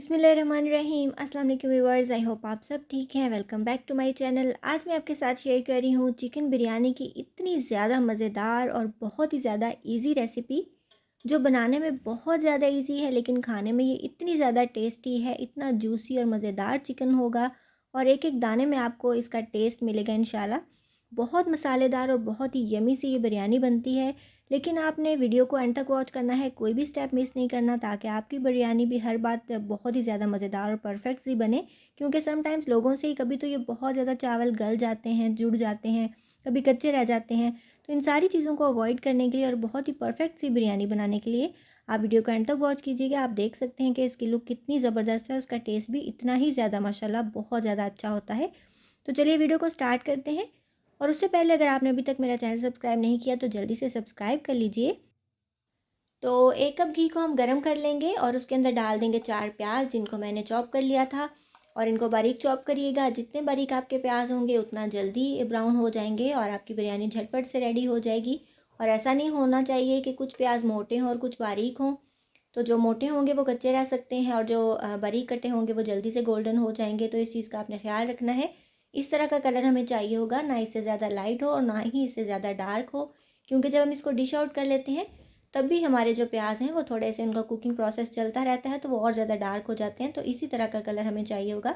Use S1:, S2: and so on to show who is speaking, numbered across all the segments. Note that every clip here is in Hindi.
S1: बिस्मिल्लाहिर्रहमानिर्रहीम। अस्सलाम वालेकुम व्यूअर्स, आई होप आप सब ठीक हैं। Welcome back to my channel. आज मैं आपके साथ शेयर कर रही हूँ चिकन बिरयानी की इतनी ज़्यादा मज़ेदार और बहुत ही ज़्यादा इजी रेसिपी, जो बनाने में बहुत ज़्यादा इजी है लेकिन खाने में ये इतनी ज़्यादा टेस्टी है। इतना जूसी और मज़ेदार चिकन होगा और एक एक दाने में आपको इसका टेस्ट मिलेगा इंशाल्लाह। बहुत मसालेदार और बहुत ही यमी सी ये बिरयानी बनती है, लेकिन आपने वीडियो को एंड तक वॉच करना है, कोई भी स्टेप मिस नहीं करना, ताकि आपकी बिरयानी भी हर बात बहुत ही ज़्यादा मज़ेदार और परफेक्ट सी बने। क्योंकि समटाइम्स लोगों से ही कभी तो ये बहुत ज़्यादा चावल गल जाते हैं, जुड़ जाते हैं, कभी कच्चे रह जाते हैं। तो इन सारी चीज़ों को अवॉइड करने के लिए और बहुत ही परफेक्ट सी बिरयानी बनाने के लिए आप वीडियो को एंड तक वॉच कीजिएगा। आप देख सकते हैं कि इसकी लुक कितनी ज़बरदस्त है, उसका टेस्ट भी इतना ही ज़्यादा माशाल्लाह बहुत ज़्यादा अच्छा होता है। तो चलिए वीडियो को स्टार्ट करते हैं। और उससे पहले अगर आपने अभी तक मेरा चैनल सब्सक्राइब नहीं किया तो जल्दी से सब्सक्राइब कर लीजिए। तो 1 कप घी को हम गरम कर लेंगे और उसके अंदर डाल देंगे 4 प्याज, जिनको मैंने चॉप कर लिया था। और इनको बारीक चॉप करिएगा। जितने बारीक आपके प्याज होंगे उतना जल्दी ब्राउन हो जाएंगे और आपकी बिरयानी झटपट से रेडी हो जाएगी। और ऐसा नहीं होना चाहिए कि कुछ प्याज मोटे हों और कुछ बारीक हों। तो जो मोटे होंगे वो कच्चे रह सकते हैं और जो बारीक कटे होंगे वो जल्दी से गोल्डन हो जाएंगे। तो इस चीज़ का आपने ख्याल रखना है। इस तरह का कलर हमें चाहिए होगा, ना इससे ज़्यादा लाइट हो और ना ही इससे ज़्यादा डार्क हो। क्योंकि जब हम इसको डिश आउट कर लेते हैं तब भी हमारे जो प्याज हैं वो थोड़े से, उनका कुकिंग प्रोसेस चलता रहता है तो वो और ज़्यादा डार्क हो जाते हैं। तो इसी तरह का कलर हमें चाहिए होगा।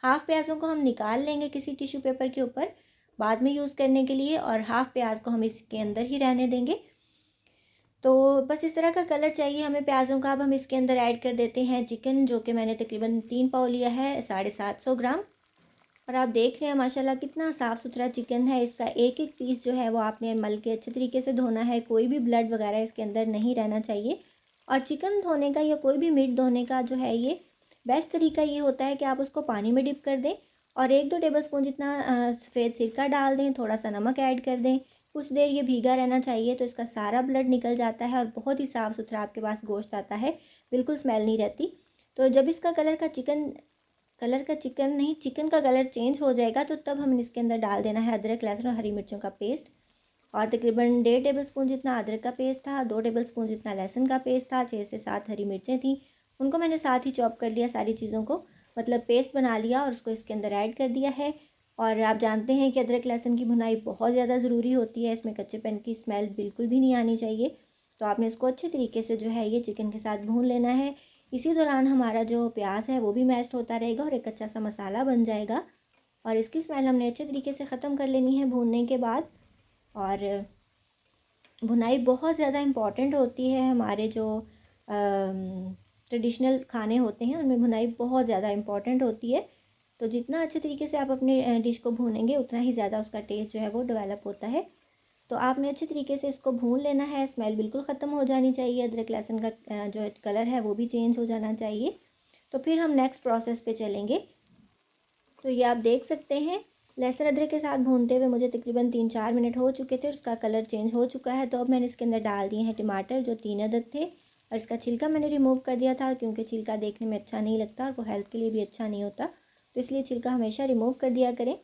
S1: हाफ़ प्याज़ों को हम निकाल लेंगे किसी टिश्यू पेपर के ऊपर बाद में यूज़ करने के लिए, और हाफ़ प्याज को हम इसके अंदर ही रहने देंगे। तो बस इस तरह का कलर चाहिए हमें प्याज़ों का। अब हम इसके अंदर ऐड कर देते हैं चिकन, जो कि मैंने तकरीबन 3 पाव लिया है, 750 ग्राम। और आप देख रहे हैं माशाल्लाह कितना साफ़ सुथरा चिकन है। इसका एक एक पीस जो है वो आपने मल के अच्छे तरीके से धोना है। कोई भी ब्लड वगैरह इसके अंदर नहीं रहना चाहिए। और चिकन धोने का या कोई भी मीट धोने का जो है ये बेस्ट तरीका ये होता है कि आप उसको पानी में डिप कर दें और 1-2 टेबलस्पून जितना सफ़ेद सिरका डाल दें, थोड़ा सा नमक ऐड कर दें। कुछ देर ये भीगा रहना चाहिए तो इसका सारा ब्लड निकल जाता है और बहुत ही साफ़ सुथरा आपके पास गोश्त आता है, बिल्कुल स्मेल नहीं रहती। तो जब इसका चिकन नहीं, चिकन का कलर चेंज हो जाएगा तो तब हम इसके अंदर डाल देना है अदरक, लहसुन और हरी मिर्चों का पेस्ट। और तकरीबन 1.5 टेबलस्पून जितना अदरक का पेस्ट था, 2 टेबलस्पून जितना लहसुन का पेस्ट था, 6 से 7 हरी मिर्चें थी, उनको मैंने साथ ही चॉप कर लिया। सारी चीज़ों को मतलब पेस्ट बना लिया और उसको इसके अंदर ऐड कर दिया है। और आप जानते हैं कि अदरक लहसुन की भुनाई बहुत ज़्यादा ज़रूरी होती है। इसमें कच्चेपन की स्मेल बिल्कुल भी नहीं आनी चाहिए। तो आपने इसको अच्छे तरीके से जो है ये चिकन के साथ भून लेना है। इसी दौरान हमारा जो प्याज है वो भी मैश्ड होता रहेगा और एक अच्छा सा मसाला बन जाएगा। और इसकी स्मेल हमने अच्छे तरीके से ख़त्म कर लेनी है भूनने के बाद। और भुनाई बहुत ज़्यादा इम्पॉर्टेंट होती है। हमारे जो ट्रेडिशनल खाने होते हैं उनमें भुनाई बहुत ज़्यादा इम्पॉर्टेंट होती है। तो जितना अच्छे तरीके से आप अपने डिश को भूनेंगे उतना ही ज़्यादा उसका टेस्ट जो है वो डेवलप होता है। तो आपने अच्छे तरीके से इसको भून लेना है। स्मेल बिल्कुल ख़त्म हो जानी चाहिए। अदरक लहसुन का जो कलर है वो भी चेंज हो जाना चाहिए। तो फिर हम नेक्स्ट प्रोसेस पे चलेंगे। तो ये आप देख सकते हैं लहसुन अदरक के साथ भूनते हुए मुझे तकरीबन 3-4 मिनट हो चुके थे और उसका कलर चेंज हो चुका है। तो अब मैंने इसके अंदर डाल दिए हैं टमाटर, जो 3 अदद थे। और इसका छिलका मैंने रिमूव कर दिया था क्योंकि छिलका देखने में अच्छा नहीं लगता और वो हेल्थ के लिए भी अच्छा नहीं होता। तो इसलिए छिलका हमेशा रिमूव कर दिया करें।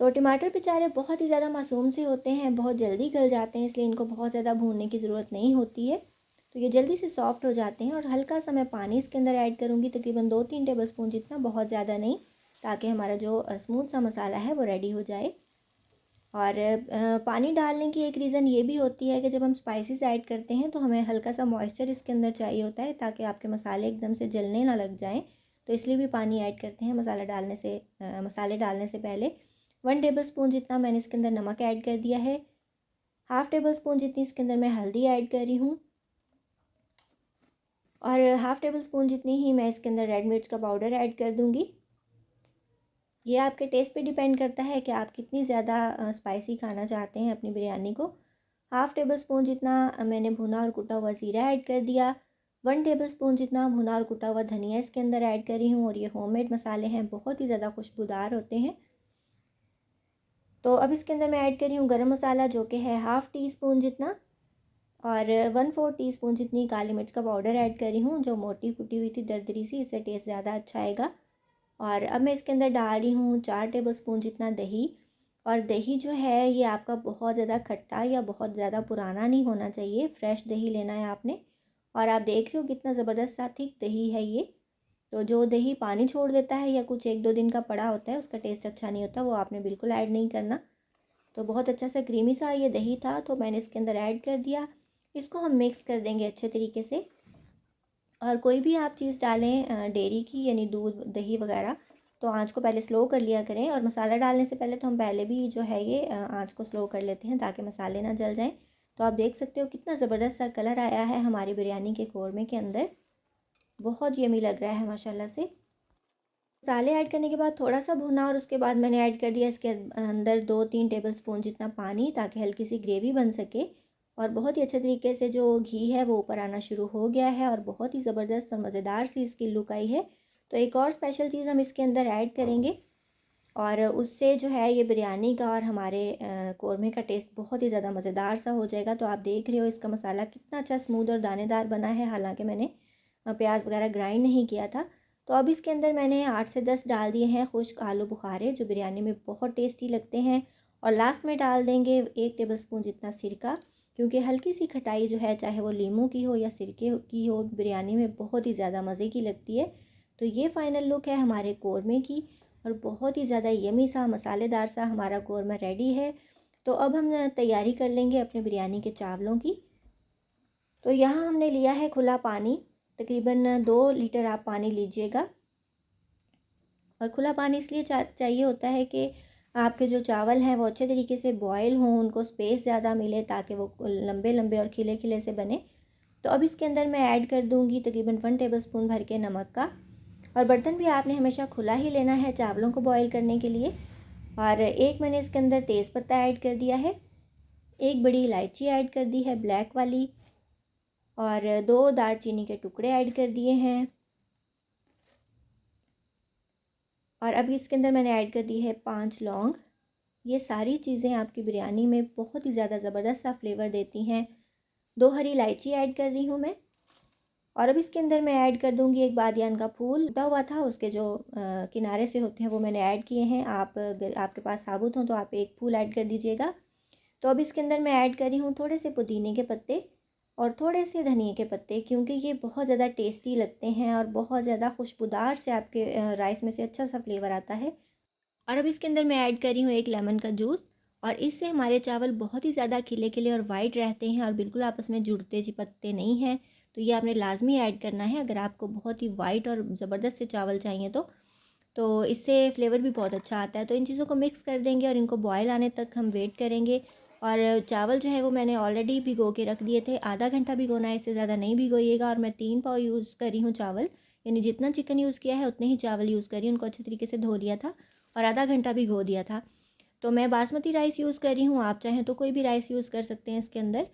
S1: तो टमाटर बेचारे बहुत ही ज़्यादा मासूम से होते हैं, बहुत जल्दी गल जाते हैं, इसलिए इनको बहुत ज़्यादा भूनने की ज़रूरत नहीं होती है। तो ये जल्दी से सॉफ्ट हो जाते हैं। और हल्का सा मैं पानी इसके अंदर ऐड करूँगी, तकरीबन 2-3 टेबलस्पून जितना, बहुत ज़्यादा नहीं, ताकि हमारा जो स्मूथ सा मसाला है वो रेडी हो जाए। और पानी डालने की एक रीज़न ये भी होती है कि जब हम स्पाइसेस ऐड करते हैं तो हमें हल्का सा मॉइस्चर इसके अंदर चाहिए होता है, ताकि आपके मसाले एकदम से जलने ना लग जाएं। तो इसलिए भी पानी ऐड करते हैं मसाले डालने से पहले। 1 टेबलस्पून जितना मैंने इसके अंदर नमक ऐड कर दिया है। हाफ़ टेबल स्पून जितनी इसके अंदर मैं हल्दी ऐड कर रही हूँ। और हाफ़ टेबल स्पून जितनी ही मैं इसके अंदर रेड मिर्च का पाउडर ऐड कर दूँगी। ये आपके टेस्ट पे डिपेंड करता है कि आप कितनी ज़्यादा स्पाइसी खाना चाहते हैं अपनी बिरयानी को। हाफ़ टेबल स्पून जितना मैंने भुना और कुटा हुआ ज़ीरा ऐड कर दिया। 1 टेबल स्पून जितना भुना और कुटा हुआ धनिया इसके अंदर ऐड कर रही हूँ। और ये होममेड मसाले हैं, बहुत ही ज़्यादा खुशबूदार होते हैं। तो अब इसके अंदर मैं ऐड कर रही हूँ गरम मसाला, जो कि है हाफ़ टी स्पून जितना। और 1/4 टीस्पून जितनी काली मिर्च का पाउडर ऐड कर रही हूँ, जो मोटी कुटी हुई थी दरदरी सी, इससे टेस्ट ज़्यादा अच्छा आएगा। और अब मैं इसके अंदर डाल रही हूँ 4 टेबलस्पून जितना दही। और दही जो है ये आपका बहुत ज़्यादा खट्टा या बहुत ज़्यादा पुराना नहीं होना चाहिए, फ्रेश दही लेना है आपने। और आप देख रहे हो कितना ज़बरदस्त सा थिक दही है ये। तो जो दही पानी छोड़ देता है या कुछ 1-2 दिन का पड़ा होता है, उसका टेस्ट अच्छा नहीं होता, वो आपने बिल्कुल ऐड नहीं करना। तो बहुत अच्छा सा क्रीमी सा ये दही था, तो मैंने इसके अंदर ऐड कर दिया। इसको हम मिक्स कर देंगे अच्छे तरीके से। और कोई भी आप चीज़ डालें डेयरी की, यानी दूध, दही वगैरह, तो आँच को पहले स्लो कर लिया करें। और मसाला डालने से पहले तो हम पहले भी जो है ये आँच को स्लो कर लेते हैं ताकि मसाले ना जल जाएं। तो आप देख सकते हो कितना ज़बरदस्त सा कलर आया है हमारी बिरयानी के कोरमे के अंदर। बहुत यमी लग रहा है माशाल्लाह से। मसाले ऐड करने के बाद थोड़ा सा भुना और उसके बाद मैंने ऐड कर दिया इसके अंदर 2-3 टेबलस्पून जितना पानी, ताकि हल्की सी ग्रेवी बन सके। और बहुत ही अच्छे तरीके से जो घी है वो ऊपर आना शुरू हो गया है और बहुत ही ज़बरदस्त और मज़ेदार सी इसकी लुक आई है। तो एक और स्पेशल चीज़ हम इसके अंदर ऐड करेंगे और उससे जो है ये बिरयानी का और हमारे कोरमे का टेस्ट बहुत ही ज़्यादा मज़ेदार सा हो जाएगा। तो आप देख रहे हो इसका मसाला कितना अच्छा स्मूथ और दानेदार बना है, हालांकि मैंने प्याज वगैरह ग्राइंड नहीं किया था। तो अब इसके अंदर मैंने 8 से 10 डाल दिए हैं खुश्क आलू बुखारे, जो बिरयानी में बहुत टेस्टी लगते हैं। और लास्ट में डाल देंगे 1 टेबलस्पून जितना सिरका, क्योंकि हल्की सी खटाई जो है, चाहे वो लीमू की हो या सिरके की हो, बिरयानी में बहुत ही ज़्यादा मज़े की लगती है। तो ये फ़ाइनल लुक है हमारे कोरमे की और बहुत ही ज़्यादा यमी सा मसालेदार सा हमारा कोरमा रेडी है। तो अब हम तैयारी कर लेंगे अपने बिरयानी के चावलों की। तो यहाँ हमने लिया है खुला पानी, तकरीबन 2 लीटर आप पानी लीजिएगा। और खुला पानी इसलिए चाहिए होता है कि आपके जो चावल हैं वो अच्छे तरीके से बॉयल हों, उनको स्पेस ज़्यादा मिले ताकि वो लंबे लंबे और खिले खिले से बने। तो अब इसके अंदर मैं ऐड कर दूँगी तकरीबन 1 टेबलस्पून भर के नमक का। और बर्तन भी आपने हमेशा खुला ही लेना है चावलों को बॉयल करने के लिए। और एक मैंने इसके अंदर तेज़पत्ता ऐड कर दिया है, एक बड़ी इलायची ऐड कर दी है ब्लैक वाली, और 2 दालचीनी के टुकड़े ऐड कर दिए हैं। और अब इसके अंदर मैंने ऐड कर दी है 5 लौंग। ये सारी चीज़ें आपकी बिरयानी में बहुत ही ज़्यादा ज़बरदस्त सा फ्लेवर देती हैं। 2 हरी इलायची ऐड कर रही हूँ मैं। और अब इसके अंदर मैं ऐड कर दूँगी एक बादियान का फूल टूटा हुआ था, उसके जो किनारे से होते हैं वो मैंने ऐड किए हैं। आप अगर आपके पास साबुत हों तो आप एक फूल ऐड कर दीजिएगा। तो अब इसके अंदर मैं ऐड कर रही हूँ थोड़े से पुदीने के पत्ते और थोड़े से धनिए के पत्ते, क्योंकि ये बहुत ज़्यादा टेस्टी लगते हैं और बहुत ज़्यादा खुशबूदार से आपके राइस में से अच्छा सा फ्लेवर आता है। और अब इसके अंदर मैं ऐड कर रही हूँ एक लेमन का जूस, और इससे हमारे चावल बहुत ही ज़्यादा खिले खिले और वाइट रहते हैं और बिल्कुल आपस में जुड़ते चिपकते नहीं हैं। तो ये आपने लाजमी ऐड करना है अगर आपको बहुत ही वाइट और ज़बरदस्त से चावल चाहिए तो इससे फ्लेवर भी बहुत अच्छा आता है। तो इन चीज़ों को मिक्स कर देंगे और इनको बॉयल आने तक हम वेट करेंगे। और चावल जो है वो मैंने ऑलरेडी भिगो के रख दिए थे, आधा घंटा भिगोना है, इससे ज़्यादा नहीं भिगोइएगा। और मैं 3 पाव यूज़ कर रही हूँ चावल, यानी जितना चिकन यूज़ किया है उतने ही चावल यूज़ करी, उनको अच्छे तरीके से धो लिया था और आधा घंटा भिगो दिया था। तो मैं बासमती राइस यूज़ कर रही हूँ, आप चाहें तो कोई भी राइस यूज़ कर सकते हैं इसके अंदर।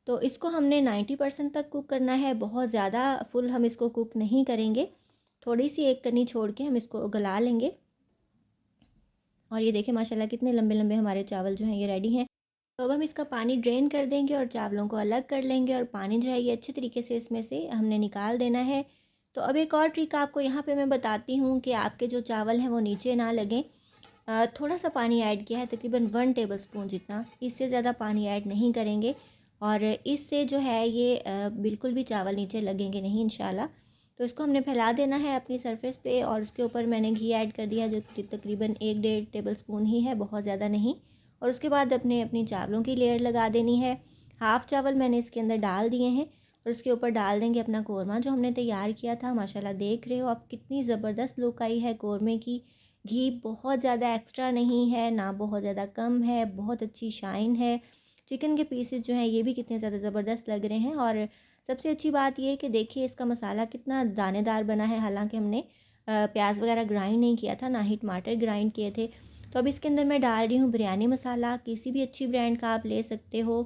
S1: तो इसको हमने 90% तक कुक करना है, बहुत ज़्यादा फुल हम इसको कुक नहीं करेंगे, थोड़ी सी एक कनी छोड़ के हम इसको गला लेंगे। और ये देखिए माशाल्लाह कितने लंबे लंबे हमारे चावल जो हैं ये रेडी हैं। तो अब हम इसका पानी ड्रेन कर देंगे और चावलों को अलग कर लेंगे और पानी जो है ये अच्छे तरीके से इसमें से हमने निकाल देना है। तो अब एक और ट्रिक आपको यहाँ पे मैं बताती हूँ कि आपके जो चावल हैं वो नीचे ना लगें। थोड़ा सा पानी ऐड किया है, तकरीबन 1 टेबलस्पून जितना, इससे ज़्यादा पानी ऐड नहीं करेंगे। और इससे जो है ये बिल्कुल भी चावल नीचे लगेंगे नहीं इंशाल्लाह। तो इसको हमने फैला देना है अपनी सरफेस पे और उसके ऊपर मैंने घी ऐड कर दिया, जो तकरीबन 1-1.5 टेबलस्पून ही है, बहुत ज़्यादा नहीं। और उसके बाद अपनी चावलों की लेयर लगा देनी है। हाफ़ चावल मैंने इसके अंदर डाल दिए हैं और उसके ऊपर डाल देंगे अपना कोरमा जो हमने तैयार किया था। माशाल्लाह देख रहे हो आप कितनी ज़बरदस्त लुक आई है कोरमे की। घी बहुत ज़्यादा एक्स्ट्रा नहीं है, ना बहुत ज़्यादा कम है, बहुत अच्छी शाइन है। चिकन के पीसेस जो हैं ये भी कितने ज़्यादा ज़बरदस्त लग रहे हैं। और सबसे अच्छी बात ये है कि देखिए इसका मसाला कितना दानेदार बना है, हालांकि हमने प्याज वगैरह ग्राइंड नहीं किया था, ना ही टमाटर ग्राइंड किए थे। तो अब इसके अंदर मैं डाल रही हूँ बिरयानी मसाला, किसी भी अच्छी ब्रांड का आप ले सकते हो।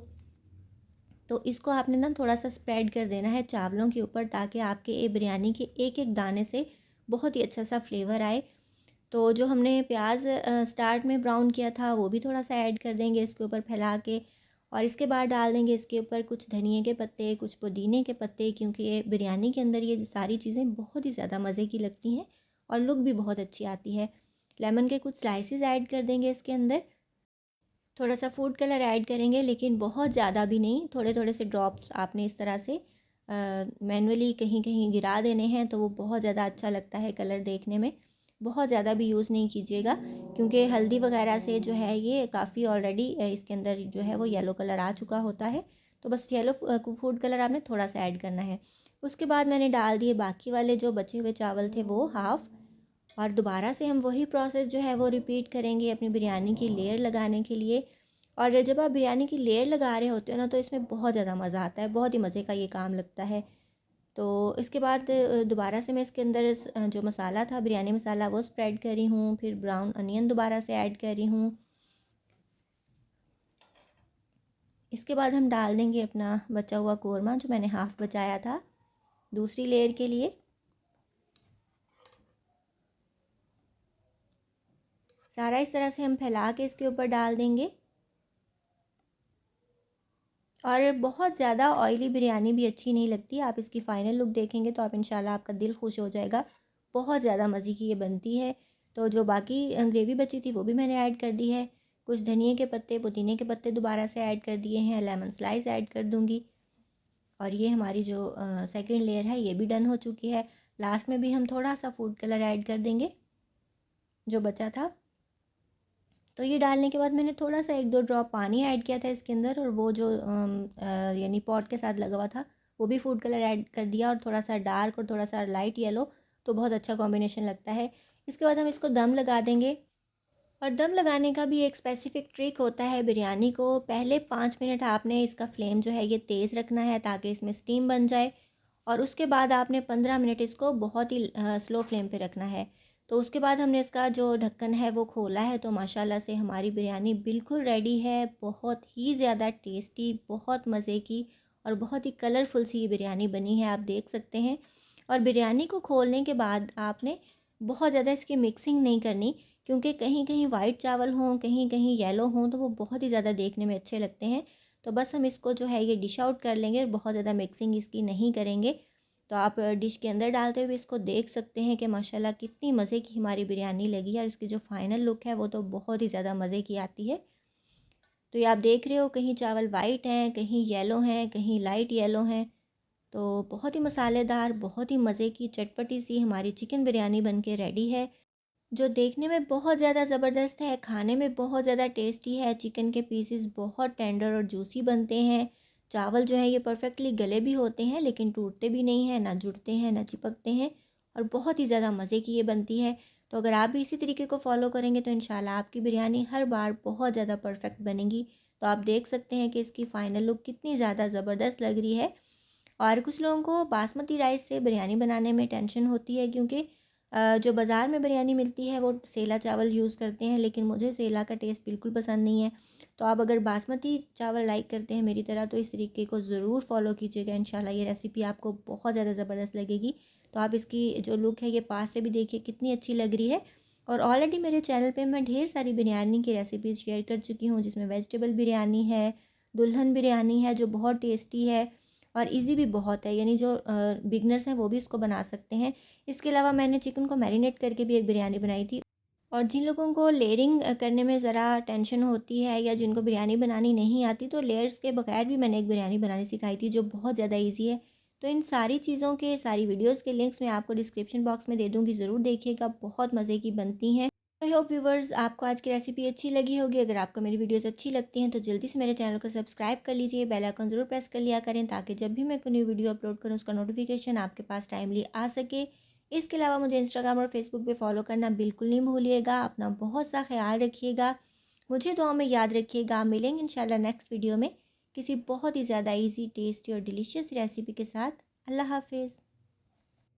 S1: तो इसको आपने ना थोड़ा सा स्प्रेड कर देना है चावलों के ऊपर, ताकि आपके ये बिरयानी के एक एक दाने से बहुत ही अच्छा सा फ्लेवर आए। तो जो हमने प्याज स्टार्ट में ब्राउन किया था वो भी थोड़ा सा ऐड कर देंगे इसके ऊपर फैला के। और इसके बाद डाल देंगे इसके ऊपर कुछ धनिए के पत्ते, कुछ पुदीने के पत्ते, क्योंकि ये बिरयानी के अंदर ये सारी चीज़ें बहुत ही ज़्यादा मज़े की लगती हैं और लुक भी बहुत अच्छी आती है। लेमन के कुछ स्लाइसेस ऐड कर देंगे इसके अंदर। थोड़ा सा फूड कलर ऐड करेंगे, लेकिन बहुत ज़्यादा भी नहीं, थोड़े थोड़े से ड्रॉप्स आपने इस तरह से मैनुअली कहीं कहीं गिरा देने हैं, तो वो बहुत ज़्यादा अच्छा लगता है कलर देखने में। बहुत ज़्यादा भी यूज़ नहीं कीजिएगा, क्योंकि हल्दी वगैरह से जो है ये काफ़ी ऑलरेडी इसके अंदर जो है वो येलो कलर आ चुका होता है। तो बस येलो फूड कलर आपने थोड़ा सा ऐड करना है। उसके बाद मैंने डाल दिए बाकी वाले जो बचे हुए चावल थे वो हाफ़, और दोबारा से हम वही प्रोसेस जो है वो रिपीट करेंगे अपनी बिरयानी की लेयर लगाने के लिए। और जब आप बिरयानी की लेयर लगा रहे होते हो ना, तो इसमें बहुत ज़्यादा मज़ा आता है, बहुत ही मज़े का ये काम लगता है। तो इसके बाद दोबारा से मैं इसके अंदर जो मसाला था बिरयानी मसाला वो स्प्रेड कर रही हूँ, फिर ब्राउन अनियन दोबारा से ऐड कर रही हूँ। इसके बाद हम डाल देंगे अपना बचा हुआ कोरमा जो मैंने हाफ़ बचाया था दूसरी लेयर के लिए। सारा इस तरह से हम फैला के इसके ऊपर डाल देंगे। और बहुत ज़्यादा ऑयली बिरयानी भी अच्छी नहीं लगती। आप इसकी फ़ाइनल लुक देखेंगे तो आप इंशाल्लाह आपका दिल खुश हो जाएगा। बहुत ज़्यादा मज़े की ये बनती है। तो जो बाकी ग्रेवी बची थी वो भी मैंने ऐड कर दी है। कुछ धनिए के पत्ते, पुदीने के पत्ते दोबारा से ऐड कर दिए हैं, लेमन स्लाइस ऐड कर दूँगी। और ये हमारी जो सेकंड लेयर है ये भी डन हो चुकी है। लास्ट में भी हम थोड़ा सा फूड कलर ऐड कर देंगे जो बचा था। तो ये डालने के बाद मैंने थोड़ा सा 1-2 ड्रॉप पानी ऐड किया था इसके अंदर, और वो जो यानी पॉट के साथ लगा हुआ था वो भी फूड कलर ऐड कर दिया, और थोड़ा सा डार्क और थोड़ा सा लाइट येलो, तो बहुत अच्छा कॉम्बिनेशन लगता है। इसके बाद हम इसको दम लगा देंगे। और दम लगाने का भी एक स्पेसिफिक ट्रिक होता है बिरयानी को। पहले 5 मिनट आपने इसका फ्लेम जो है ये तेज़ रखना है ताकि इसमें स्टीम बन जाए, और उसके बाद आपने 15 मिनट इसको बहुत ही स्लो फ्लेम पे रखना है। तो उसके बाद हमने इसका जो ढक्कन है वो खोला है, तो माशाल्लाह से हमारी बिरयानी बिल्कुल रेडी है। बहुत ही ज़्यादा टेस्टी, बहुत मज़े की और बहुत ही कलरफुल सी ये बिरयानी बनी है, आप देख सकते हैं। और बिरयानी को खोलने के बाद आपने बहुत ज़्यादा इसकी मिक्सिंग नहीं करनी, क्योंकि कहीं कहीं वाइट चावल हों, कहीं कहीं येलो हों, तो वो बहुत ही ज़्यादा देखने में अच्छे लगते हैं। तो बस हम इसको जो है ये डिश आउट कर लेंगे, और बहुत ज़्यादा मिक्सिंग इसकी नहीं करेंगे। तो आप डिश के अंदर डालते हुए इसको देख सकते हैं कि माशाल्लाह कितनी मज़े की हमारी बिरयानी लगी है, और इसकी जो फ़ाइनल लुक है वो तो बहुत ही ज़्यादा मज़े की आती है। तो ये आप देख रहे हो, कहीं चावल वाइट हैं, कहीं येलो हैं, कहीं लाइट येलो हैं। तो बहुत ही मसालेदार, बहुत ही मज़े की चटपटी सी हमारी चिकन बिरयानी बन के रेडी है, जो देखने में बहुत ज़्यादा ज़बरदस्त है, खाने में बहुत ज़्यादा टेस्टी है। चिकन के पीसेस बहुत टेंडर और जूसी बनते हैं। चावल जो है ये परफेक्टली गले भी होते हैं, लेकिन टूटते भी नहीं हैं, ना जुड़ते हैं, ना चिपकते हैं, और बहुत ही ज़्यादा मज़े की ये बनती है। तो अगर आप भी इसी तरीके को फॉलो करेंगे तो इंशाल्लाह आपकी बिरयानी हर बार बहुत ज़्यादा परफेक्ट बनेगी। तो आप देख सकते हैं कि इसकी फ़ाइनल लुक कितनी ज़्यादा ज़बरदस्त लग रही है। और कुछ लोगों को बासमती राइस से बिरयानी बनाने में टेंशन होती है, क्योंकि जो बाज़ार में बिरयानी मिलती है वो सेला चावल यूज़ करते हैं, लेकिन मुझे सेला का टेस्ट बिल्कुल पसंद नहीं है। तो आप अगर बासमती चावल लाइक करते हैं मेरी तरह, तो इस तरीके को ज़रूर फॉलो कीजिएगा। इंशाल्लाह ये रेसिपी आपको बहुत ज़्यादा ज़बरदस्त लगेगी। तो आप इसकी जो लुक है ये पास से भी देखिए कितनी अच्छी लग रही है। और ऑलरेडी मेरे चैनल पे मैं ढेर सारी बिरयानी की रेसिपीज़ शेयर कर चुकी हूँ, जिसमें वेजिटेबल बिरयानी है, दुल्हन बिरयानी है जो बहुत टेस्टी है और इजी भी बहुत है, यानी जो बिगनर्स हैं वो भी इसको बना सकते हैं। इसके अलावा मैंने चिकन को मैरिनेट करके भी एक बिरयानी बनाई थी। और जिन लोगों को लेयरिंग करने में ज़रा टेंशन होती है, या जिनको बिरयानी बनानी नहीं आती, तो लेयर्स के बगैर भी मैंने एक बिरयानी बनानी सिखाई थी जो बहुत ज़्यादा ईजी है। तो इन सारी चीज़ों के, सारी वीडियोज़ के लिंक्स मैं आपको डिस्क्रिप्शन बॉक्स में दे दूँगी, ज़रूर देखिएगा, बहुत मज़े की बनती हैं। आई होप व्यूवर्स आपको आज की रेसिपी अच्छी लगी होगी। अगर आपको मेरी वीडियोस अच्छी लगती हैं तो जल्दी से मेरे चैनल को सब्सक्राइब कर लीजिए, बेल आइकन ज़रूर प्रेस कर लिया करें, ताकि जब भी मैं कोई न्यू वीडियो अपलोड करूं उसका नोटिफिकेशन आपके पास टाइमली आ सके। इसके अलावा मुझे इंस्टाग्राम और फेसबुक पे फॉलो करना बिल्कुल नहीं भूलिएगा। अपना बहुत सा ख्याल रखिएगा, मुझे दुआ में याद रखिएगा। मिलेंगे इंशाल्लाह नेक्स्ट वीडियो में किसी बहुत ही ज़्यादा ईजी, टेस्टी और डिलीशियस रेसिपी के साथ। अल्लाह हाफिज़।